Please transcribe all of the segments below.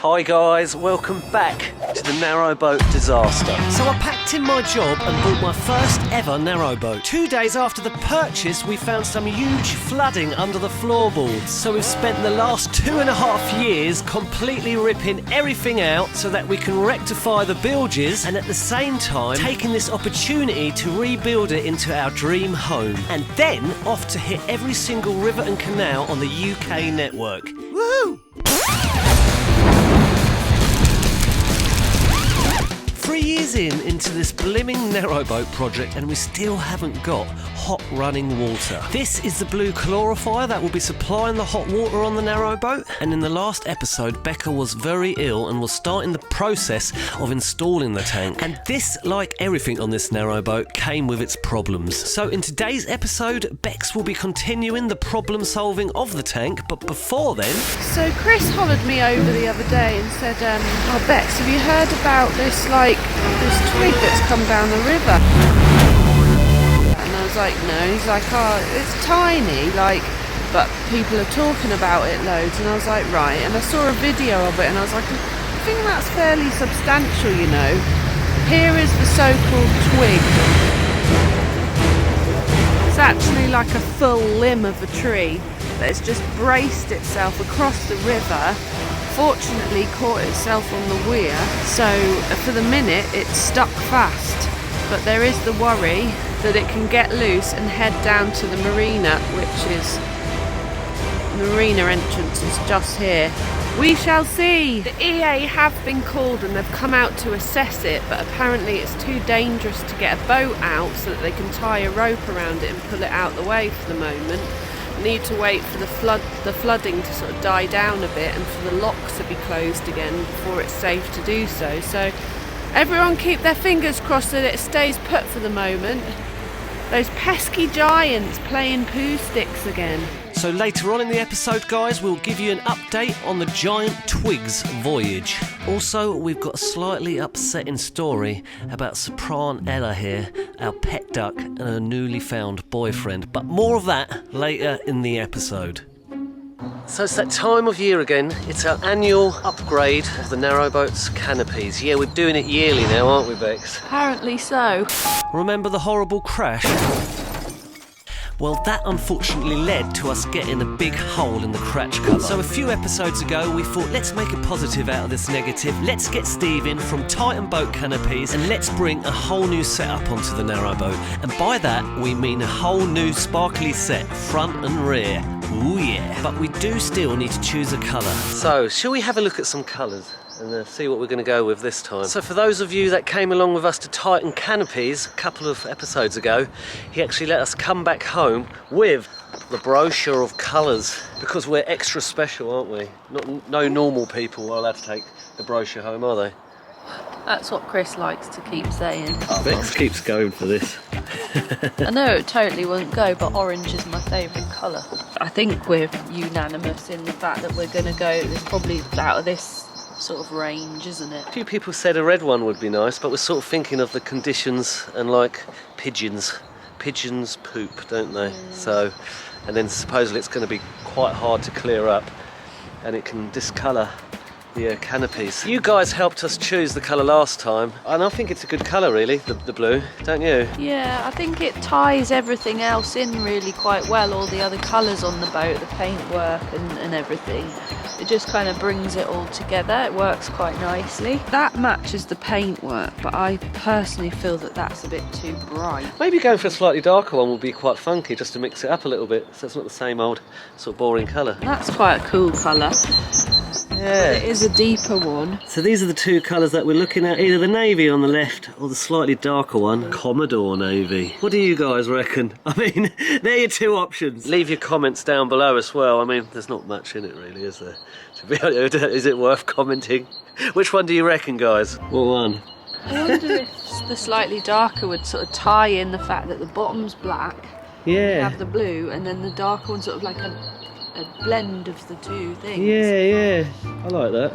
Hi guys, welcome back to the narrowboat disaster. So I packed in my job and bought my first ever narrowboat. 2 days after the purchase, we found some huge flooding under the floorboards. So we've spent the last 2.5 years completely ripping everything out so that we can rectify the bilges, and at the same time taking this opportunity to rebuild it into our dream home. And then off to hit every single river and canal on the UK network. Woo! 3 years into this blimmin' narrowboat project, and we still haven't got hot running water. This is the blue chlorifier that will be supplying the hot water on the narrowboat, and in the last episode Becca was very ill and was starting the process of installing the tank. And this, like everything on this narrowboat, came with its problems. So in today's episode, Bex will be continuing the problem solving of the tank, but before then... So Chris hollered me over the other day and said, oh Bex, have you heard about this twig that's come down the river? And I was like, no. He's like, oh, it's tiny, but people are talking about it loads. And I was like, right. And I saw a video of it and I was like, I think that's fairly substantial, you know. Here is the so-called twig. It's actually like a full limb of a tree that has just braced itself across the river. Fortunately caught itself on the weir, so for the minute it's stuck fast, but there is the worry that it can get loose and head down to the marina, which is the marina entrance is just here. We shall see. The EA have been called and they've come out to assess it, but apparently it's too dangerous to get a boat out so that they can tie a rope around it and pull it out the way for the moment. Need to wait for the flooding to sort of die down a bit and for the locks to be closed again before it's safe to do so. So everyone keep their fingers crossed that it stays put for the moment. Those pesky giants playing poo sticks again. So later on in the episode, guys, we'll give you an update on the giant twigs voyage. Also, we've got a slightly upsetting story about Sopran Ella here, our pet duck and her newly found boyfriend. But more of that later in the episode. So it's that time of year again. It's our annual upgrade of the narrowboat's canopies. Yeah, we're doing it yearly now, aren't we, Bex? Apparently so. Remember the horrible crash? Well, that unfortunately led to us getting a big hole in the cratch cover. So a few episodes ago, we thought, let's make a positive out of this negative. Let's get Steve in from Titan Boat Canopies and let's bring a whole new setup onto the narrowboat. And by that, we mean a whole new sparkly set, front and rear. Ooh yeah. But we do still need to choose a colour. So, shall we have a look at some colours and see what we're going to go with this time? So for those of you that came along with us to Titan Canopies a couple of episodes ago, he actually let us come back home with the brochure of colours, because we're extra special, aren't we? No normal people are allowed to take the brochure home, are they? That's what Chris likes to keep saying. Bex keeps going for this. I know it totally won't go, but orange is my favourite colour. I think we're unanimous in the fact that we're going to go, it's probably out of this sort of range, isn't it? A few people said a red one would be nice, but we're sort of thinking of the conditions and like pigeons. Pigeons poop, don't they? So, and then supposedly it's going to be quite hard to clear up and it can discolour the canopies. You guys helped us choose the colour last time, and I think it's a good colour really, the blue, don't you? Yeah, I think it ties everything else in really quite well, all the other colours on the boat, the paintwork and everything. It just kind of brings it all together. It works quite nicely. That matches the paintwork, but I personally feel that that's a bit too bright. Maybe going for a slightly darker one would be quite funky, just to mix it up a little bit, so it's not the same old sort of boring colour. That's quite a cool colour. Yeah. It is a deeper one. So these are the two colours that we're looking at, either the navy on the left or the slightly darker one, Commodore Navy. What do you guys reckon? I mean, they're your two options. Leave your comments down below as well. I mean, there's not much in it really, is there? To be honest, is it worth commenting? Which one do you reckon, guys? What one? I wonder if the slightly darker would sort of tie in the fact that the bottom's black, yeah, you have the blue, and then the darker one's sort of like a blend of the two things. Yeah, I like that.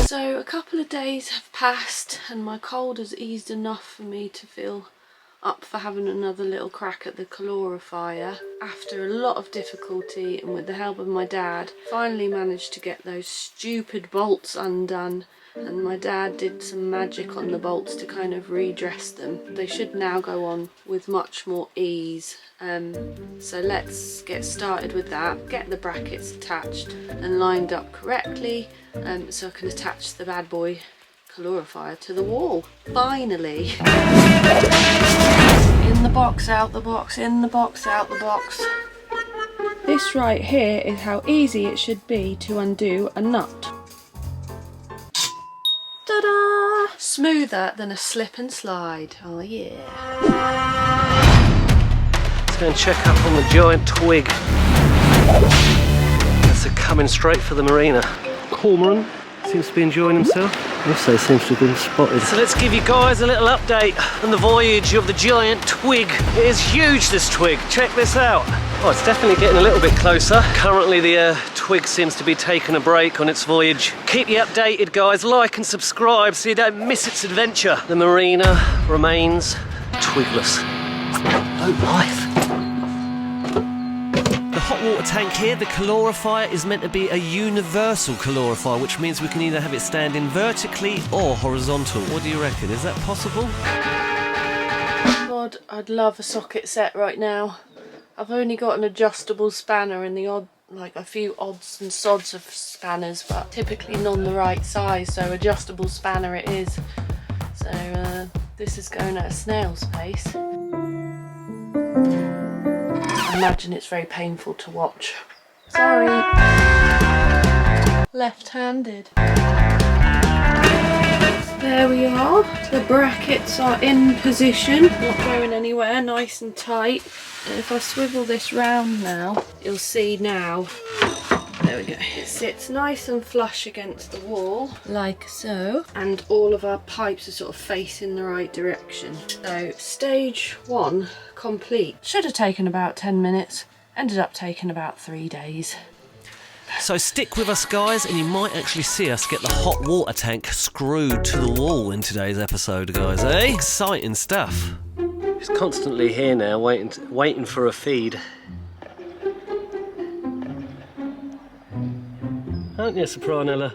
So a couple of days have passed and my cold has eased enough for me to feel up for having another little crack at the calorifier. After a lot of difficulty and with the help of my dad, finally managed to get those stupid bolts undone, and my dad did some magic on the bolts to kind of redress them. They should now go on with much more ease. So let's get started with that, get the brackets attached and lined up correctly, so I can attach the bad boy calorifier to the wall. Finally! In the box, out the box, in the box, out the box. This right here is how easy it should be to undo a nut. Ta-da! Smoother than a slip and slide. Oh yeah. Let's go and check up on the giant twig. That's coming straight for the marina. Cormorant seems to be enjoying himself. Also seems to have been spotted. So let's give you guys a little update on the voyage of the giant twig. It is huge, this twig. Check this out. Oh, it's definitely getting a little bit closer. Currently the twig seems to be taking a break on its voyage. Keep you updated, guys. Like and subscribe so you don't miss its adventure. The marina remains twigless. Oh, life. The hot water tank here, the calorifier, is meant to be a universal calorifier, which means we can either have it standing vertically or horizontal. What do you reckon? Is that possible? God, I'd love a socket set right now. I've only got an adjustable spanner and the odd, like a few odds and sods of spanners, but typically none the right size, so adjustable spanner it is. So this is going at a snail's pace. I imagine it's very painful to watch. Sorry. Left-handed. There we are. The brackets are in position, not going anywhere, nice and tight. And if I swivel this round now, you'll see now. There we go. It sits nice and flush against the wall, like so. And all of our pipes are sort of facing the right direction. So stage 1 complete. Should have taken about 10 minutes. Ended up taking about 3 days. So stick with us, guys, and you might actually see us get the hot water tank screwed to the wall in today's episode, guys, eh? Exciting stuff. He's constantly here now, waiting for a feed. Aren't you, Sopranella?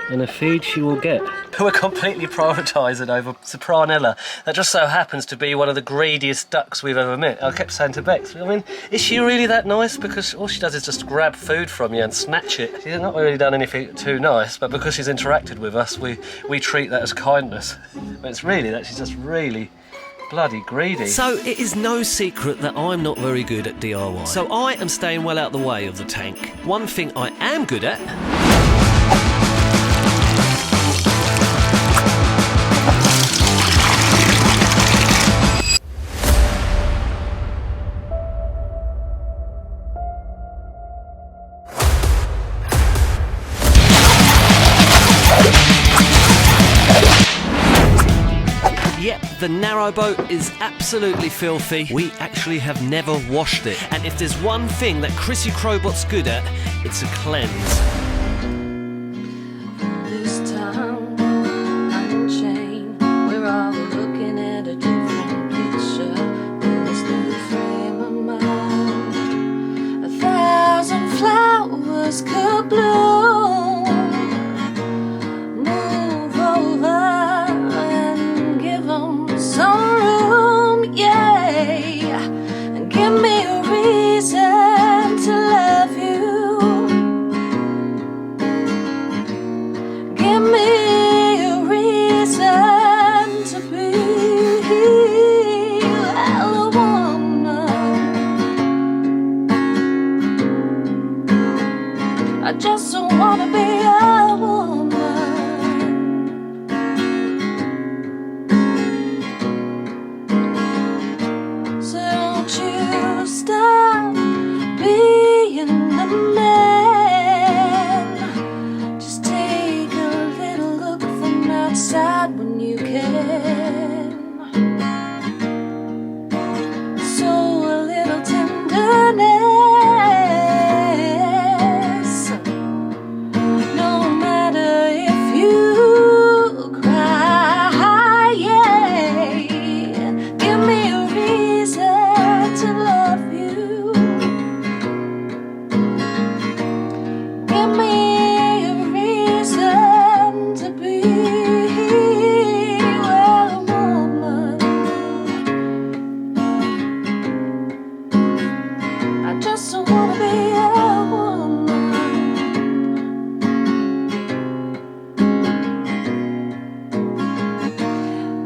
And a feed she will get. We're completely prioritising over Sopranella. That just so happens to be one of the greediest ducks we've ever met. I kept saying to Bex, I mean, is she really that nice? Because all she does is just grab food from you and snatch it. She's not really done anything too nice, but because she's interacted with us, we treat that as kindness. But it's really that she's just really bloody greedy. So it is no secret that I'm not very good at DIY. So I am staying well out the way of the tank. One thing I am good at the narrowboat is absolutely filthy. We actually have never washed it. And if there's one thing that Chrissy Crobot's good at, it's a cleanse. This time, unchained, we're all looking at a different picture. This new frame of mind, 1,000 flowers could bloom. Move over and give 'em some room, yeah, and give me a reason to love you. I just don't wanna be a woman.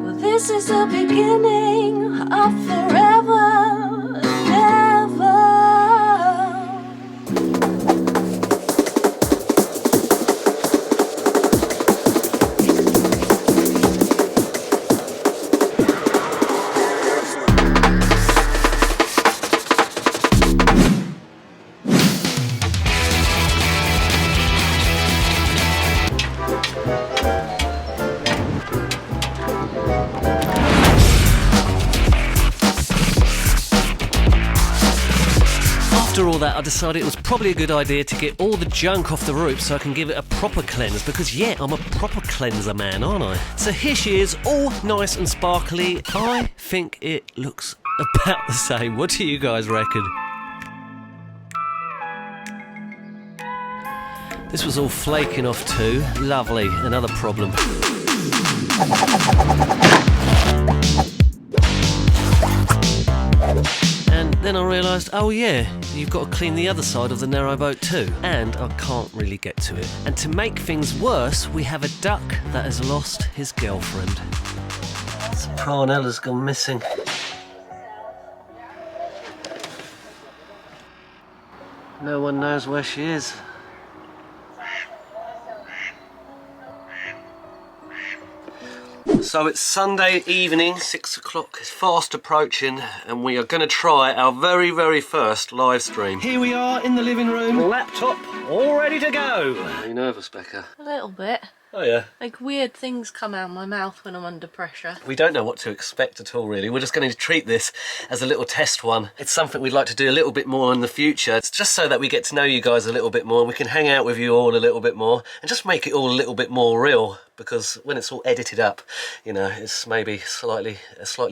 Well, this is the beginning of forever and ever. After all that, I decided it was probably a good idea to get all the junk off the roof so I can give it a proper cleanse, because yeah, I'm a proper cleanser man, aren't I? So here she is, all nice and sparkly. I think it looks about the same. What do you guys reckon? This was all flaking off too. Lovely, another problem. And then I realised, oh yeah, you've got to clean the other side of the narrowboat too. And I can't really get to it. And to make things worse, we have a duck that has lost his girlfriend. Parnella's gone missing. No one knows where she is. So it's Sunday evening, 6 o'clock, it's fast approaching, and we are going to try our very, very first live stream. Here we are in the living room, laptop all ready to go. Are you nervous, Becca? A little bit. Oh yeah. Like weird things come out of my mouth when I'm under pressure. We don't know what to expect at all, really. We're just going to treat this as a little test one. It's something we'd like to do a little bit more in the future. It's just so that we get to know you guys a little bit more, and we can hang out with you all a little bit more, and just make it all a little bit more real. Because when it's all edited up, you know, it's maybe a slightly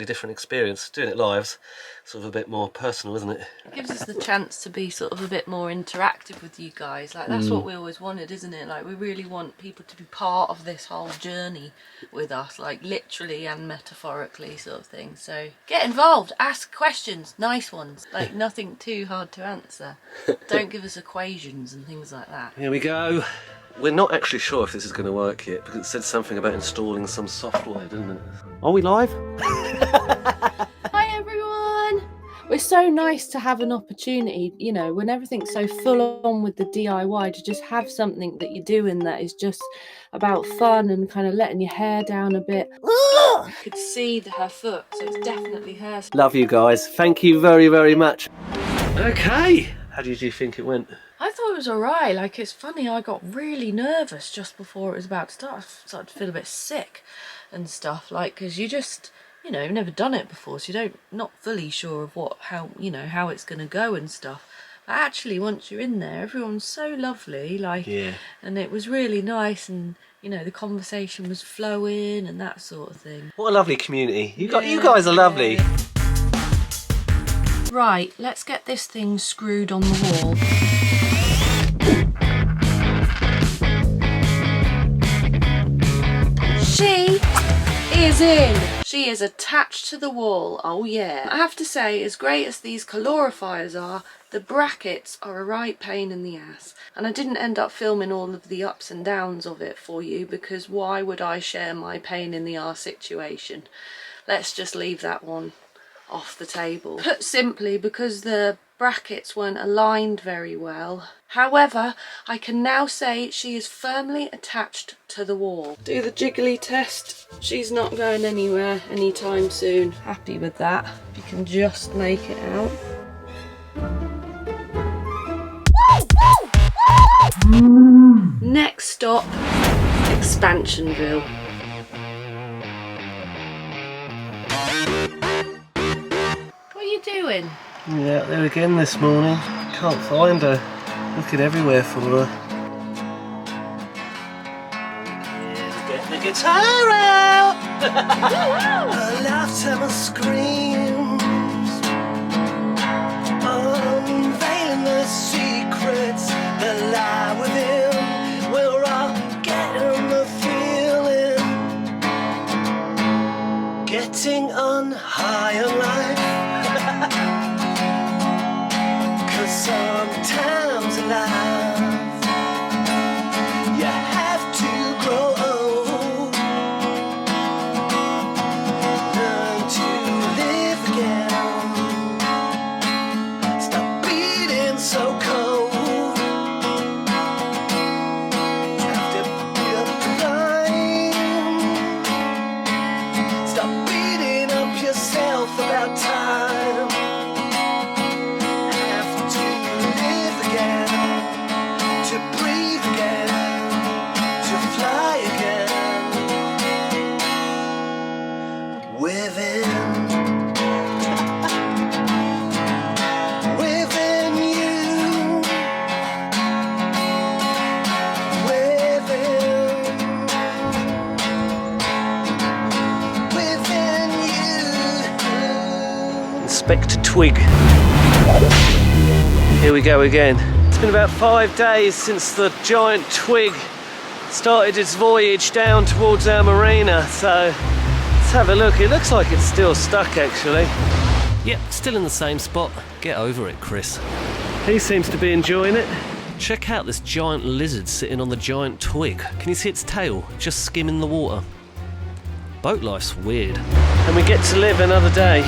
different experience. Doing it live's sort of a bit more personal, isn't it? It gives us the chance to be sort of a bit more interactive with you guys. Like that's what we always wanted, isn't it? Like we really want people to be part of this whole journey with us, like literally and metaphorically sort of thing. So get involved, ask questions, nice ones, like nothing too hard to answer. Don't give us equations and things like that. Here we go. We're not actually sure if this is going to work yet, because it said something about installing some software, didn't it? Are we live? Hi everyone! It's so nice to have an opportunity, you know, when everything's so full on with the DIY, to just have something that you're doing that is just about fun and kind of letting your hair down a bit. You could see her foot, so it's definitely hers. Love you guys. Thank you very, very much. Okay. How did you think it went? I thought it was alright. Like, it's funny, I got really nervous just before it was about to start. I started to feel a bit sick and stuff, like, because you just, you know, you've never done it before, so you not fully sure of how it's going to go and stuff. But actually, once you're in there, everyone's so lovely, like, yeah. And it was really nice, and you know, the conversation was flowing and that sort of thing. what a lovely community. You guys are lovely. Yeah. Right, let's get this thing screwed on the wall. She is in. She is attached to the wall. Oh yeah. I have to say, as great as these calorifiers are, the brackets are a right pain in the ass. And I didn't end up filming all of the ups and downs of it for you, because why would I share my pain in the arse situation? Let's just leave that one off the table. Put simply, because the brackets weren't aligned very well. However, I can now say she is firmly attached to the wall. Do the jiggly test. She's not going anywhere anytime soon. Happy with that. You can just make it out. Next stop, Expansionville. What are you doing? Yeah, there again this morning. Can't find her. Looking everywhere for her. Get the guitar out! A lifetime of screams, unveiling the secrets that lie within. We're all getting the feeling, getting on high on life. 'Cause unexpected twig. Here we go again. It's been about 5 days since the giant twig started its voyage down towards our marina, so let's have a look. It looks like it's still stuck actually. Yep, still in the same spot. Get over it, Chris. He seems to be enjoying it. Check out this giant lizard sitting on the giant twig. Can you see its tail just skimming the water? Boat life's weird. And we get to live another day.